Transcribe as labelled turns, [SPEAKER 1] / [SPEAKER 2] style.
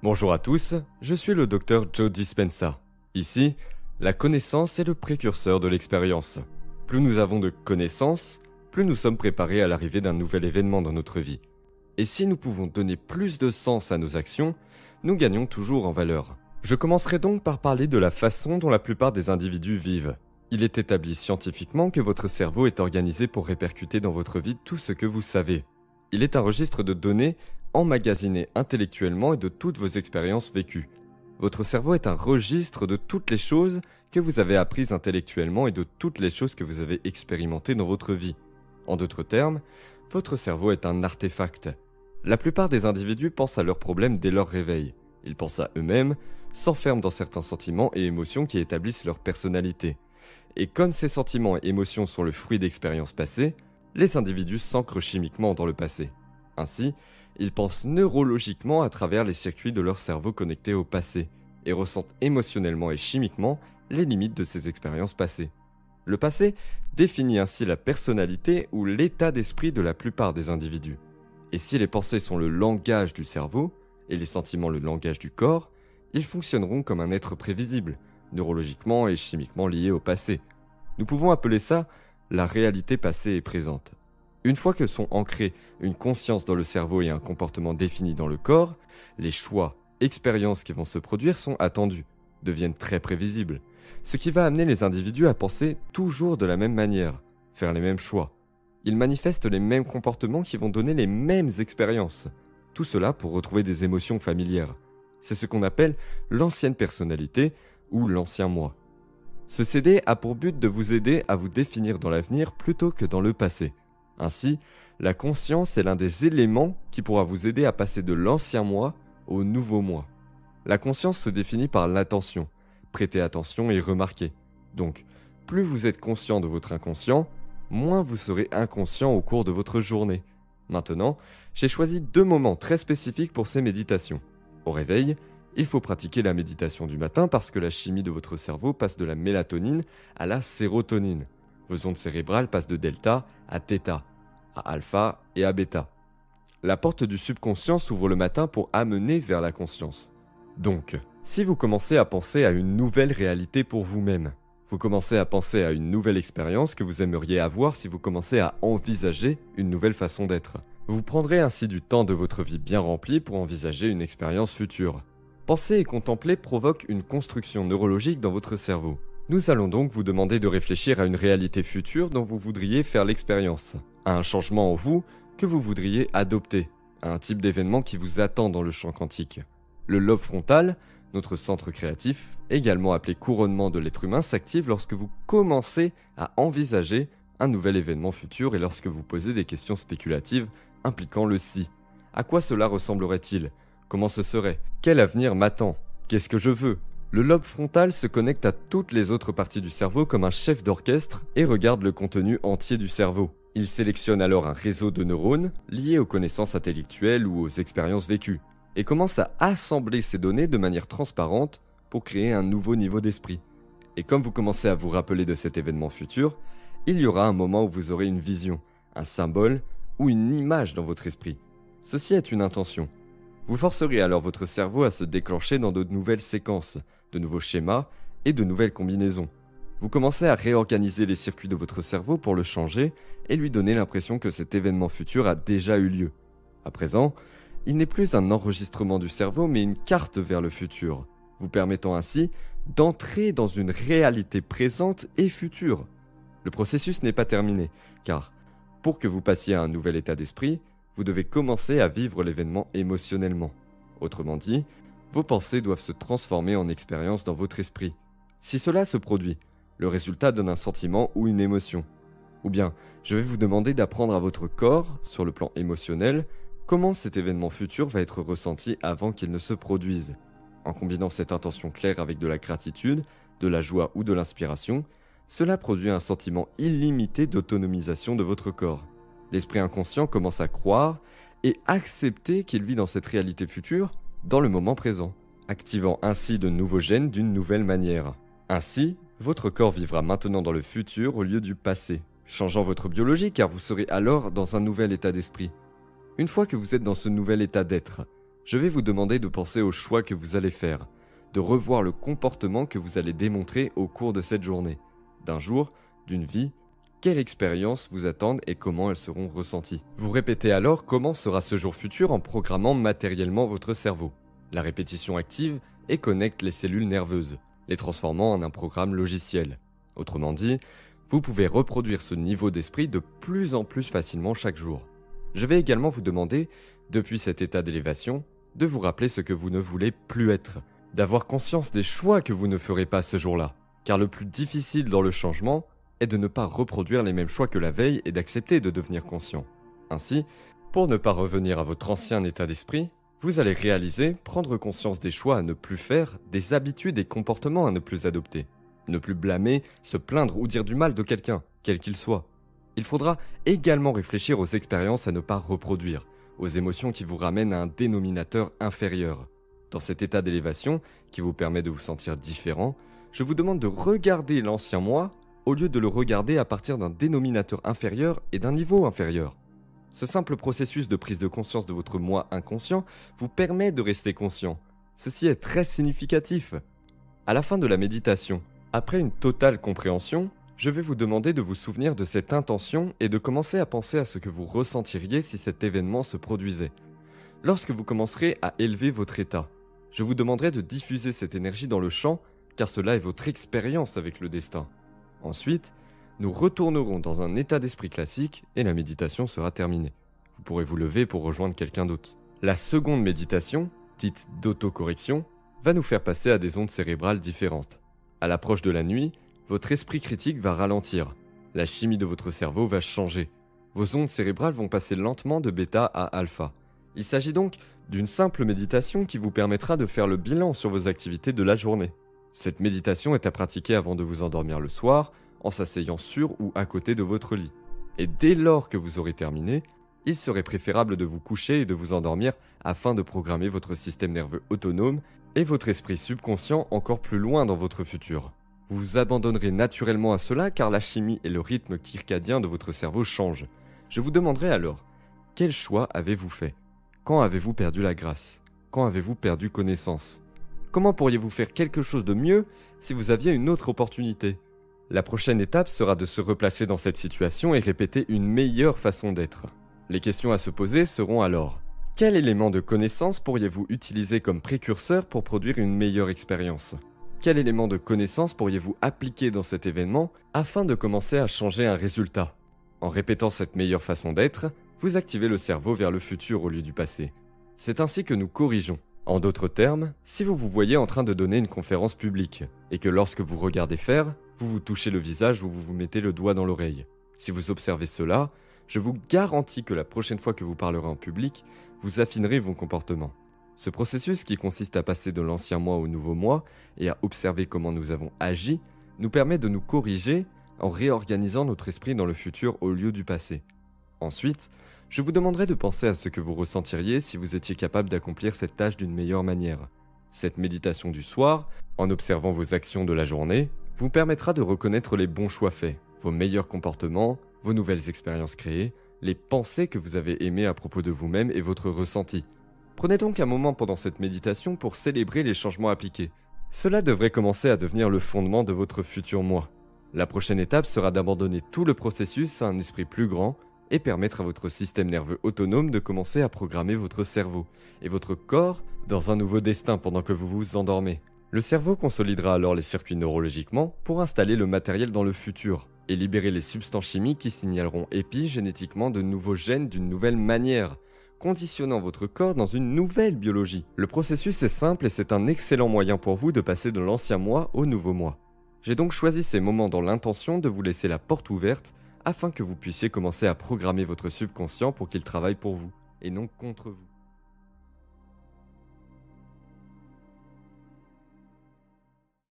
[SPEAKER 1] Bonjour à tous, je suis le docteur Joe Dispenza. Ici, la connaissance est le précurseur de l'expérience. Plus nous avons de connaissances, plus nous sommes préparés à l'arrivée d'un nouvel événement dans notre vie. Et si nous pouvons donner plus de sens à nos actions, nous gagnons toujours en valeur. Je commencerai donc par parler de la façon dont la plupart des individus vivent. Il est établi scientifiquement que votre cerveau est organisé pour répercuter dans votre vie tout ce que vous savez. Il est un registre de données emmagasiné intellectuellement et de toutes vos expériences vécues. Votre cerveau est un registre de toutes les choses que vous avez apprises intellectuellement et de toutes les choses que vous avez expérimentées dans votre vie. En d'autres termes, votre cerveau est un artefact. La plupart des individus pensent à leurs problèmes dès leur réveil. Ils pensent à eux-mêmes, s'enferment dans certains sentiments et émotions qui établissent leur personnalité. Et comme ces sentiments et émotions sont le fruit d'expériences passées, les individus s'ancrent chimiquement dans le passé. Ainsi, ils pensent neurologiquement à travers les circuits de leur cerveau connectés au passé et ressentent émotionnellement et chimiquement les limites de ces expériences passées. Le passé définit ainsi la personnalité ou l'état d'esprit de la plupart des individus. Et si les pensées sont le langage du cerveau et les sentiments le langage du corps, ils fonctionneront comme un être prévisible, neurologiquement et chimiquement lié au passé. Nous pouvons appeler ça la réalité passée et présente. Une fois que sont ancrés une conscience dans le cerveau et un comportement défini dans le corps, les choix, expériences qui vont se produire sont attendus, deviennent très prévisibles, ce qui va amener les individus à penser toujours de la même manière, faire les mêmes choix. Ils manifestent les mêmes comportements qui vont donner les mêmes expériences. Tout cela pour retrouver des émotions familières. C'est ce qu'on appelle l'ancienne personnalité ou l'ancien moi. Ce CD a pour but de vous aider à vous définir dans l'avenir plutôt que dans le passé. Ainsi, la conscience est l'un des éléments qui pourra vous aider à passer de l'ancien moi au nouveau moi. La conscience se définit par l'attention, prêter attention et remarquer. Donc, plus vous êtes conscient de votre inconscient, moins vous serez inconscient au cours de votre journée. Maintenant, j'ai choisi 2 moments très spécifiques pour ces méditations. Au réveil, il faut pratiquer la méditation du matin parce que la chimie de votre cerveau passe de la mélatonine à la sérotonine. Vos ondes cérébrales passent de delta à θ, à alpha et à bêta. La porte du subconscient s'ouvre le matin pour amener vers la conscience. Donc, si vous commencez à penser à une nouvelle réalité pour vous-même, vous commencez à penser à une nouvelle expérience que vous aimeriez avoir si vous commencez à envisager une nouvelle façon d'être. Vous prendrez ainsi du temps de votre vie bien rempli pour envisager une expérience future. Penser et contempler provoque une construction neurologique dans votre cerveau. Nous allons donc vous demander de réfléchir à une réalité future dont vous voudriez faire l'expérience, à un changement en vous que vous voudriez adopter, à un type d'événement qui vous attend dans le champ quantique. Le lobe frontal, notre centre créatif, également appelé couronnement de l'être humain, s'active lorsque vous commencez à envisager un nouvel événement futur et lorsque vous posez des questions spéculatives impliquant le si. À quoi cela ressemblerait-il ? Comment ce serait ? Quel avenir m'attend ? Qu'est-ce que je veux ? Le lobe frontal se connecte à toutes les autres parties du cerveau comme un chef d'orchestre et regarde le contenu entier du cerveau. Il sélectionne alors un réseau de neurones liés aux connaissances intellectuelles ou aux expériences vécues et commence à assembler ces données de manière transparente pour créer un nouveau niveau d'esprit. Et comme vous commencez à vous rappeler de cet événement futur, il y aura un moment où vous aurez une vision, un symbole ou une image dans votre esprit. Ceci est une intention. Vous forcerez alors votre cerveau à se déclencher dans de nouvelles séquences, de nouveaux schémas et de nouvelles combinaisons. Vous commencez à réorganiser les circuits de votre cerveau pour le changer et lui donner l'impression que cet événement futur a déjà eu lieu. À présent, il n'est plus un enregistrement du cerveau mais une carte vers le futur, vous permettant ainsi d'entrer dans une réalité présente et future. Le processus n'est pas terminé, car pour que vous passiez à un nouvel état d'esprit, vous devez commencer à vivre l'événement émotionnellement. Autrement dit, vos pensées doivent se transformer en expérience dans votre esprit. Si cela se produit, le résultat donne un sentiment ou une émotion. Ou bien, je vais vous demander d'apprendre à votre corps, sur le plan émotionnel, comment cet événement futur va être ressenti avant qu'il ne se produise. En combinant cette intention claire avec de la gratitude, de la joie ou de l'inspiration, cela produit un sentiment illimité d'autonomisation de votre corps. L'esprit inconscient commence à croire et accepter qu'il vit dans cette réalité future dans le moment présent, activant ainsi de nouveaux gènes d'une nouvelle manière. Ainsi, votre corps vivra maintenant dans le futur au lieu du passé, changeant votre biologie car vous serez alors dans un nouvel état d'esprit. Une fois que vous êtes dans ce nouvel état d'être, Je vais vous demander de penser aux choix que vous allez faire, de revoir le comportement que vous allez démontrer au cours de cette journée, d'un jour, d'une vie. Quelles expériences vous attendent et comment elles seront ressenties. Vous répétez alors comment sera ce jour futur en programmant matériellement votre cerveau. La répétition active et connecte les cellules nerveuses, les transformant en un programme logiciel. Autrement dit, vous pouvez reproduire ce niveau d'esprit de plus en plus facilement chaque jour. Je vais également vous demander, depuis cet état d'élévation, de vous rappeler ce que vous ne voulez plus être, d'avoir conscience des choix que vous ne ferez pas ce jour-là. Car le plus difficile dans le changement est de ne pas reproduire les mêmes choix que la veille et d'accepter de devenir conscient. Ainsi, pour ne pas revenir à votre ancien état d'esprit, vous allez réaliser, prendre conscience des choix à ne plus faire, des habitudes et comportements à ne plus adopter. Ne plus blâmer, se plaindre ou dire du mal de quelqu'un, quel qu'il soit. Il faudra également réfléchir aux expériences à ne pas reproduire, aux émotions qui vous ramènent à un dénominateur inférieur. Dans cet état d'élévation, qui vous permet de vous sentir différent, je vous demande de regarder l'ancien moi au lieu de le regarder à partir d'un dénominateur inférieur et d'un niveau inférieur. Ce simple processus de prise de conscience de votre moi inconscient vous permet de rester conscient. Ceci est très significatif. À la fin de la méditation, après une totale compréhension, je vais vous demander de vous souvenir de cette intention et de commencer à penser à ce que vous ressentiriez si cet événement se produisait. Lorsque vous commencerez à élever votre état, je vous demanderai de diffuser cette énergie dans le champ, car cela est votre expérience avec le destin. Ensuite, nous retournerons dans un état d'esprit classique et la méditation sera terminée. Vous pourrez vous lever pour rejoindre quelqu'un d'autre. La seconde méditation, dite d'autocorrection, va nous faire passer à des ondes cérébrales différentes. À l'approche de la nuit, votre esprit critique va ralentir. La chimie de votre cerveau va changer. Vos ondes cérébrales vont passer lentement de bêta à alpha. Il s'agit donc d'une simple méditation qui vous permettra de faire le bilan sur vos activités de la journée. Cette méditation est à pratiquer avant de vous endormir le soir, en s'asseyant sur ou à côté de votre lit. Et dès lors que vous aurez terminé, il serait préférable de vous coucher et de vous endormir afin de programmer votre système nerveux autonome et votre esprit subconscient encore plus loin dans votre futur. Vous vous abandonnerez naturellement à cela car la chimie et le rythme circadien de votre cerveau changent. Je vous demanderai alors, quel choix avez-vous fait? Quand avez-vous perdu la grâce? Quand avez-vous perdu connaissance? Comment pourriez-vous faire quelque chose de mieux si vous aviez une autre opportunité? La prochaine étape sera de se replacer dans cette situation et répéter une meilleure façon d'être. Les questions à se poser seront alors: quel élément de connaissance pourriez-vous utiliser comme précurseur pour produire une meilleure expérience? Quel élément de connaissance pourriez-vous appliquer dans cet événement afin de commencer à changer un résultat? En répétant cette meilleure façon d'être, vous activez le cerveau vers le futur au lieu du passé. C'est ainsi que nous corrigeons. En d'autres termes, si vous vous voyez en train de donner une conférence publique, et que lorsque vous regardez faire, vous vous touchez le visage ou vous vous mettez le doigt dans l'oreille. Si vous observez cela, je vous garantis que la prochaine fois que vous parlerez en public, vous affinerez vos comportements. Ce processus qui consiste à passer de l'ancien moi au nouveau moi et à observer comment nous avons agi, nous permet de nous corriger en réorganisant notre esprit dans le futur au lieu du passé. Ensuite, je vous demanderai de penser à ce que vous ressentiriez si vous étiez capable d'accomplir cette tâche d'une meilleure manière. Cette méditation du soir, en observant vos actions de la journée, vous permettra de reconnaître les bons choix faits, vos meilleurs comportements, vos nouvelles expériences créées, les pensées que vous avez aimées à propos de vous-même et votre ressenti. Prenez donc un moment pendant cette méditation pour célébrer les changements appliqués. Cela devrait commencer à devenir le fondement de votre futur moi. La prochaine étape sera d'abandonner tout le processus à un esprit plus grand et permettre à votre système nerveux autonome de commencer à programmer votre cerveau et votre corps dans un nouveau destin pendant que vous vous endormez. Le cerveau consolidera alors les circuits neurologiquement pour installer le matériel dans le futur et libérer les substances chimiques qui signaleront épigénétiquement de nouveaux gènes d'une nouvelle manière, conditionnant votre corps dans une nouvelle biologie. Le processus est simple et c'est un excellent moyen pour vous de passer de l'ancien moi au nouveau moi. J'ai donc choisi ces moments dans l'intention de vous laisser la porte ouverte afin que vous puissiez commencer à programmer votre subconscient pour qu'il travaille pour vous et non contre vous.